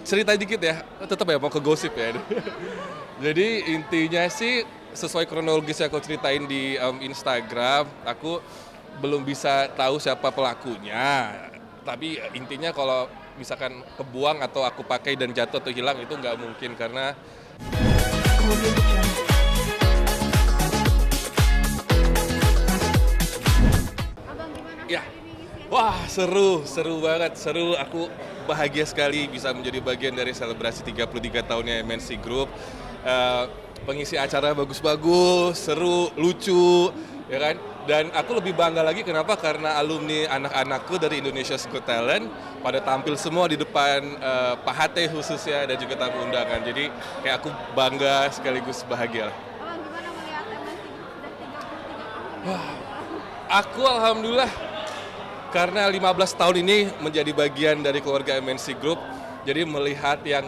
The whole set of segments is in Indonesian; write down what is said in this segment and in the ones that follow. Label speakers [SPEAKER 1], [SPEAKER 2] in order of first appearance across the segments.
[SPEAKER 1] cerita dikit ya, tetap ya mau ke gosip ya. Jadi intinya sih sesuai kronologis yang aku ceritain di Instagram, aku belum bisa tahu siapa pelakunya. Tapi intinya kalau misalkan kebuang atau aku pakai dan jatuh atau hilang itu nggak mungkin karena
[SPEAKER 2] Abang gimana
[SPEAKER 1] ya,
[SPEAKER 2] hari ini ngisi
[SPEAKER 1] wah seru banget, seru. Aku bahagia sekali bisa menjadi bagian dari selebrasi 33 tahunnya MNC Group. Eh, Pengisi acara bagus-bagus, seru, lucu, ya kan? Dan aku lebih bangga lagi kenapa? Karena alumni anak-anakku dari Indonesia's Got Talent pada tampil semua di depan Pak Hate khususnya dan juga tamu undangan. Jadi kayak aku bangga sekaligus bahagia lah.
[SPEAKER 2] Abang gimana melihat MNC Group sudah 33 tahun ya?
[SPEAKER 1] Aku alhamdulillah karena 15 tahun ini menjadi bagian dari keluarga MNC Group, jadi melihat yang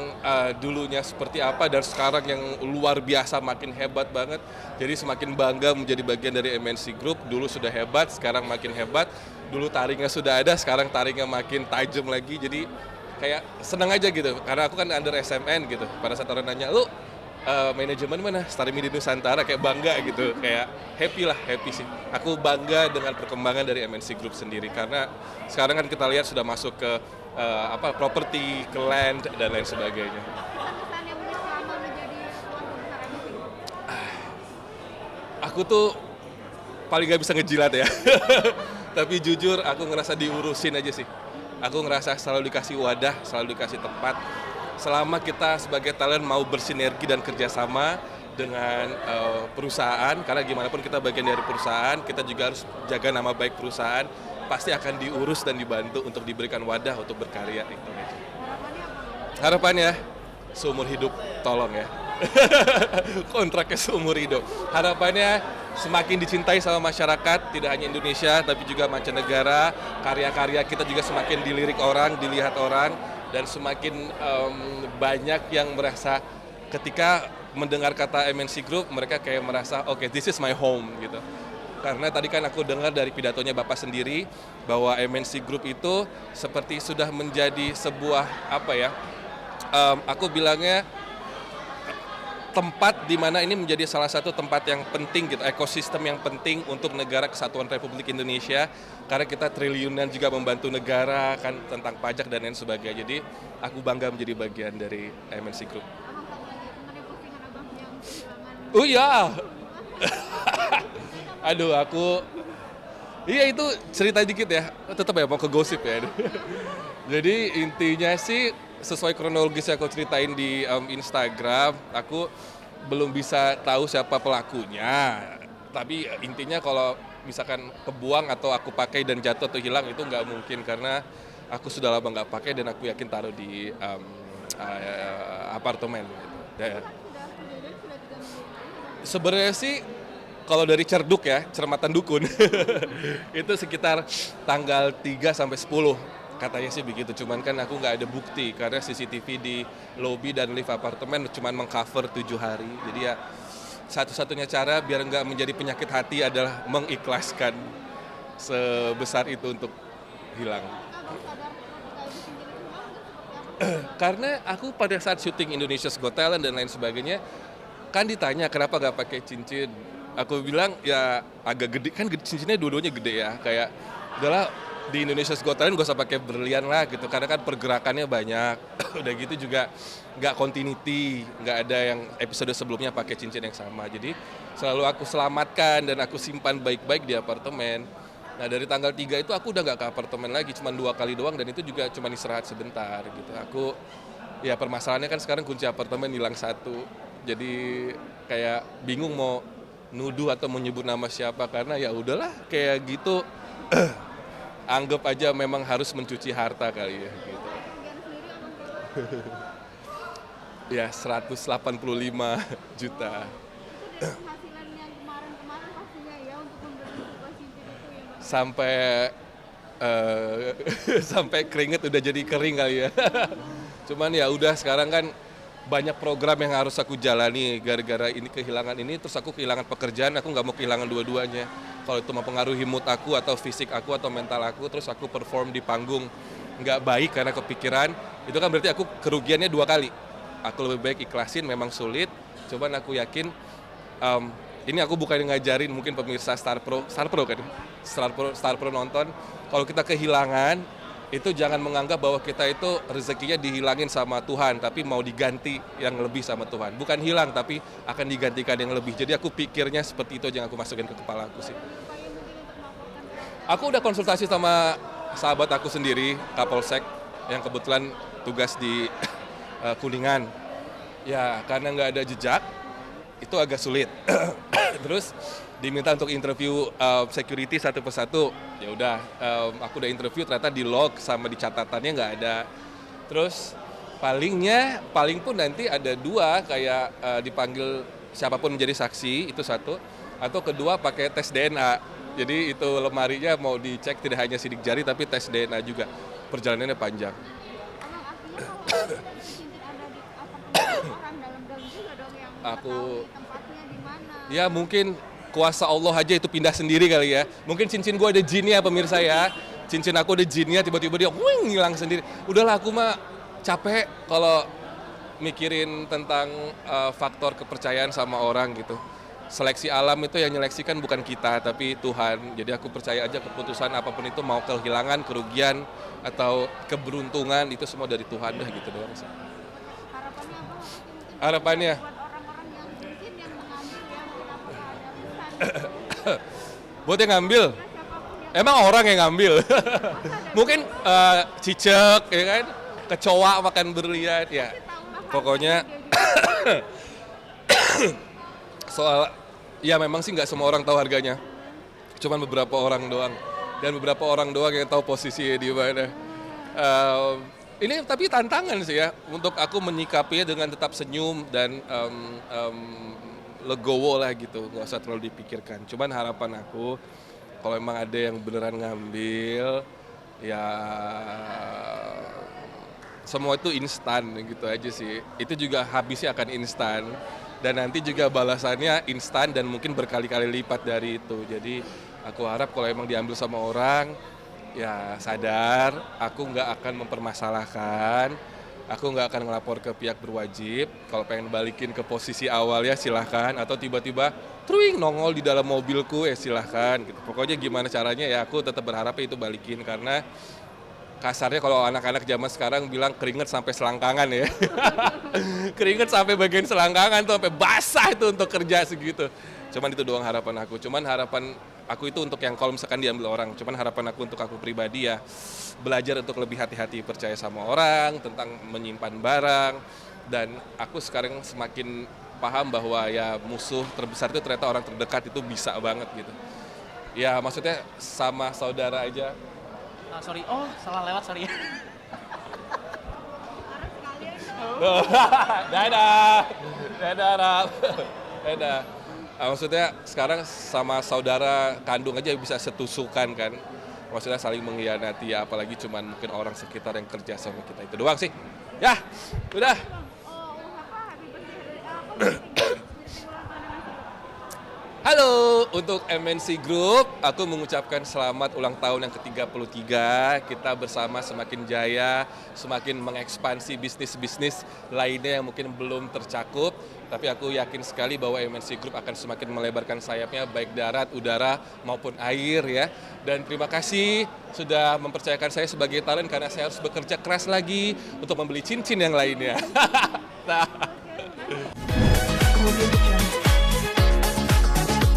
[SPEAKER 1] dulunya seperti apa dan sekarang yang luar biasa makin hebat banget. Jadi semakin bangga menjadi bagian dari MNC Group. Dulu sudah hebat, sekarang makin hebat. Dulu taringnya sudah ada, sekarang taringnya makin tajam lagi. Jadi kayak senang aja gitu. Karena aku kan under SMN gitu. Pada saat orang nanya, lu manajemen mana? Star Media Nusantara, kayak bangga gitu, kayak happy sih. Aku bangga dengan perkembangan dari MNC Group sendiri karena sekarang kan kita lihat sudah masuk ke properti, ke land dan lain sebagainya.
[SPEAKER 2] Pesan-pesan yang unik selama menjadi keluarga besar MNC Group.
[SPEAKER 1] Aku tuh paling gak bisa ngejilat ya. Tapi jujur aku ngerasa diurusin aja sih. Aku ngerasa selalu dikasih wadah, selalu dikasih tempat. Selama kita sebagai talent mau bersinergi dan kerjasama dengan perusahaan, karena gimana pun kita bagian dari perusahaan, kita juga harus jaga nama baik perusahaan, pasti akan diurus dan dibantu untuk diberikan wadah untuk berkarya. Itu aja.
[SPEAKER 2] Harapannya apa, Bang?
[SPEAKER 1] Harapannya seumur hidup, tolong ya. Kontraknya seumur hidup. Harapannya semakin dicintai sama masyarakat, tidak hanya Indonesia tapi juga mancanegara. Karya-karya kita juga semakin dilirik orang, dilihat orang, dan semakin banyak yang merasa ketika mendengar kata MNC Group, mereka kayak merasa oke, this is my home gitu. Karena tadi kan aku dengar dari pidatonya Bapak sendiri bahwa MNC Group itu seperti sudah menjadi sebuah apa ya? Aku bilangnya tempat di mana ini menjadi salah satu tempat yang penting gitu, ekosistem yang penting untuk negara kesatuan Republik Indonesia karena kita triliunan juga membantu negara kan tentang pajak dan lain sebagainya. Jadi aku bangga menjadi bagian dari MNC Group.
[SPEAKER 2] Abang satu lagi, temennya postingan abang yang kehilangan.
[SPEAKER 1] Oh iya. Aduh, iya itu cerita dikit ya, tetap ya mau ke gosip ya. Jadi intinya sih sesuai kronologis yang aku ceritain di Instagram, aku belum bisa tahu siapa pelakunya. Tapi intinya kalau misalkan kebuang atau aku pakai dan jatuh atau hilang itu nggak mungkin karena aku sudah lama nggak pakai dan aku yakin taruh di apartemen.
[SPEAKER 2] Kan sudah kejadian sudah 3 minggu yang lalu, Bang.
[SPEAKER 1] Sebenarnya sih kalau dari Cerduk ya, cermatan dukun, itu sekitar tanggal 3 sampai 10. Katanya sih begitu, cuman kan aku nggak ada bukti karena CCTV di lobi dan lift apartemen cuman mengcover 7 hari. Jadi ya satu-satunya cara biar nggak menjadi penyakit hati adalah mengikhlaskan sebesar itu untuk hilang.
[SPEAKER 2] Abang sadar ketika itu cincin itu hilang nggak seperti apa?
[SPEAKER 1] Karena aku pada saat syuting Indonesia's Got Talent dan lain sebagainya, kan ditanya kenapa gak pakai cincin. Aku bilang ya agak gede, kan cincinnya dua-duanya gede ya. Kayak udahlah di Indonesia's Got Talent gak usah pakai berlian lah gitu, karena kan pergerakannya banyak. Udah gitu juga nggak continuity, nggak ada yang episode sebelumnya pakai cincin yang sama. Jadi selalu aku selamatkan dan aku simpan baik-baik di apartemen. Nah dari tanggal 3 itu aku udah nggak ke apartemen lagi, cuma 2 kali doang dan itu juga cuma istirahat sebentar gitu. Aku ya permasalahannya kan sekarang kunci apartemen hilang satu, jadi kayak bingung mau nuduh atau menyebut nama siapa karena ya udahlah kayak gitu. Anggap aja memang harus mencuci harta kali ya gitu.
[SPEAKER 2] Kerugian sendiri abang berapa?
[SPEAKER 1] Ya 185 juta.
[SPEAKER 2] Itu dari penghasilan yang kemarin-kemarin pastinya ya untuk membeli sebuah cincin itu ya, Bang.
[SPEAKER 1] Sampai sampai keringet udah jadi kering kali ya. Cuman ya udah sekarang kan banyak program yang harus aku jalani gara-gara ini kehilangan ini, terus aku kehilangan pekerjaan, aku nggak mau kehilangan dua-duanya. Kalau itu mempengaruhi mood aku atau fisik aku atau mental aku, terus aku perform di panggung nggak baik karena kepikiran, itu kan berarti aku kerugiannya 2 kali. Aku lebih baik ikhlasin, memang sulit, cuman aku yakin ini aku bukan ngajarin mungkin pemirsa Star Pro kan, Star Pro nonton, kalau kita kehilangan, itu jangan menganggap bahwa kita itu rezekinya dihilangin sama Tuhan, tapi mau diganti yang lebih sama Tuhan. Bukan hilang, tapi akan digantikan yang lebih. Jadi aku pikirnya seperti itu aja yang aku masukin ke kepala aku sih.
[SPEAKER 2] Upaya mungkin untuk melaporkan
[SPEAKER 1] Aku udah konsultasi sama sahabat aku sendiri, Kapolsek, yang kebetulan tugas di Kuningan. Ya, karena nggak ada jejak, itu agak sulit. Terus diminta untuk interview security satu persatu. Ya udah, aku udah interview, ternyata di log sama di catatannya nggak ada. Terus paling pun nanti ada 2 kayak dipanggil siapapun menjadi saksi, itu satu. Atau kedua pakai tes DNA. Jadi itu lemarinya mau dicek tidak hanya sidik jari tapi tes DNA juga. Perjalanannya panjang.
[SPEAKER 2] Abang, artinya kalau cincin ada di apartemen orang dalam-dalam juga dong yang
[SPEAKER 1] Aku-
[SPEAKER 2] mengetahui tempatnya di mana.
[SPEAKER 1] Ya mungkin kuasa Allah aja itu pindah sendiri kali ya. Mungkin cincin gue ada jinnya pemirsa ya. Cincin aku ada jinnya, tiba-tiba dia wing hilang sendiri. Udahlah aku mah capek kalau mikirin tentang faktor kepercayaan sama orang gitu. Seleksi alam itu yang nyeleksikan bukan kita tapi Tuhan. Jadi aku percaya aja keputusan apapun itu, mau kehilangan, kerugian atau keberuntungan, itu semua dari Tuhan dah gitu doang sih.
[SPEAKER 2] Harapannya abang mungkin
[SPEAKER 1] Harapannya
[SPEAKER 2] buat orang-orang yang mungkin yang mengambil ya, mungkin apakah ada pesan
[SPEAKER 1] buat yang ngambil,
[SPEAKER 2] siapapun yang
[SPEAKER 1] emang orang yang ngambil. Mungkin cicak ya kan, kecoa makan berlian ya.
[SPEAKER 2] tahu lah
[SPEAKER 1] Pokoknya
[SPEAKER 2] harganya dia juga.
[SPEAKER 1] soal ya memang sih nggak semua orang tahu harganya. Cuman beberapa orang doang. Dan beberapa orang doang yang tahu posisinya di mana. Ini tapi tantangan sih ya untuk aku menyikapinya dengan tetap senyum dan legowo lah gitu, nggak usah terlalu dipikirkan. Cuman harapan aku kalau emang ada yang beneran ngambil, ya semua itu instan gitu aja sih. Itu juga habisnya akan instan dan nanti juga balasannya instan dan mungkin berkali-kali lipat dari itu. Jadi aku harap kalau emang diambil sama orang, ya sadar, aku nggak akan mempermasalahkan, aku nggak akan ngelapor ke pihak berwajib. Kalau pengen balikin ke posisi awal ya silahkan, atau tiba-tiba truing nongol di dalam mobilku ya silahkan. Gitu. Pokoknya gimana caranya ya aku tetap berharapnya itu balikin, karena kasarnya kalau anak-anak zaman sekarang bilang keringet sampai selangkangan ya. Keringet sampai bagian selangkangan tuh, sampai basah itu untuk kerja segitu. Cuman itu doang harapan aku. Cuman harapan aku itu untuk yang kalau misalkan diambil orang. Cuman harapan aku untuk aku pribadi ya belajar untuk lebih hati-hati percaya sama orang, tentang menyimpan barang. Dan aku sekarang semakin paham bahwa ya musuh terbesar itu ternyata orang terdekat, itu bisa banget gitu. Ya maksudnya sama saudara aja.
[SPEAKER 3] Sorry, oh salah lewat, sorry.
[SPEAKER 1] Dadah, dadah, Rap. Dadah. Maksudnya sekarang sama saudara kandung aja bisa setusukan kan. Maksudnya saling mengkhianati ya, apalagi cuman mungkin orang sekitar yang kerja sama kita, itu doang sih. Ya, udah.
[SPEAKER 2] Oh, apa happy birthday apa birthday ulang tahun MNC?
[SPEAKER 1] Halo, untuk MNC Group, aku mengucapkan selamat ulang tahun yang ke-33. Kita bersama semakin jaya, semakin mengekspansi bisnis-bisnis lainnya yang mungkin belum tercakup. Tapi aku yakin sekali bahwa MNC Group akan semakin melebarkan sayapnya, baik darat, udara, maupun air ya. Dan terima kasih sudah mempercayakan saya sebagai talent, karena saya harus bekerja keras lagi untuk membeli cincin yang lainnya. Nah.
[SPEAKER 3] Kemudian